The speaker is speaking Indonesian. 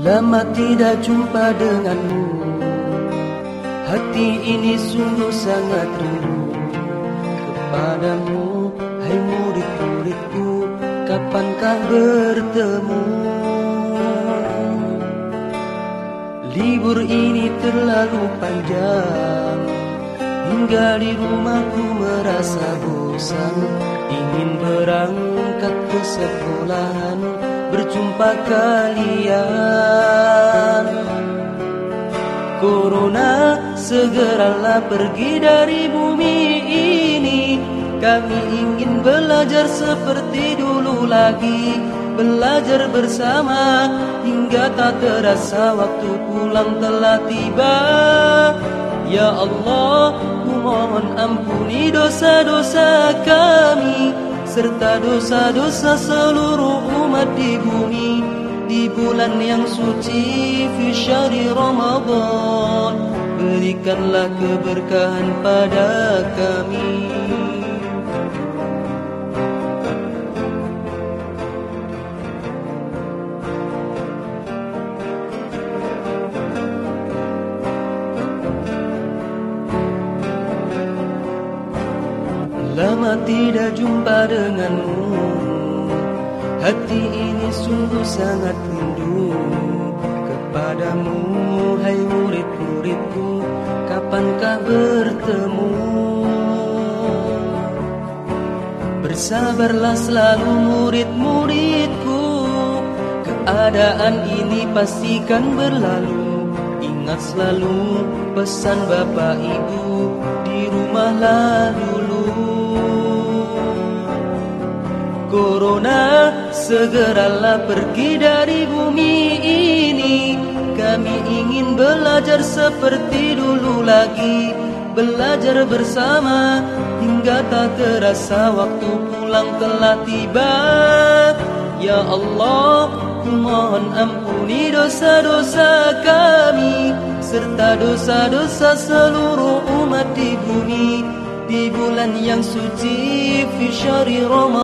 Lama tidak jumpa denganmu, hati ini sungguh sangat rindu kepadamu. Hai murid-muridku, kapankah bertemu? Libur ini terlalu panjang, hingga di rumahku merasa bosan. Ingin berangkat ke sekolahan, berjumpa kalian. Corona, segeralah pergi dari bumi ini. Kami ingin belajar seperti dulu lagi, belajar bersama hingga tak terasa waktu pulang telah tiba. Ya Allah, ku mohon ampuni dosa-dosa kami serta dosa-dosa seluruh umat di bumi. Di bulan yang suci, fi syahri Ramadan, berikanlah keberkahan pada kami. Lama tidak jumpa denganmu, hati ini sungguh sangat rindu kepadamu. Hai murid-muridku, kapankah bertemu? Bersabarlah selalu murid-muridku, keadaan ini pastikan berlalu. Ingat selalu pesan bapak ibu, di rumahlah dulu. Corona, segeralah pergi dari bumi ini. Kami ingin belajar seperti dulu lagi, belajar bersama hingga tak terasa waktu pulang telah tiba. Ya Allah, ku mohon ampuni dosa-dosa kami serta dosa-dosa seluruh umat di bumi. Di bulan yang suci, fi syahri Ramadan,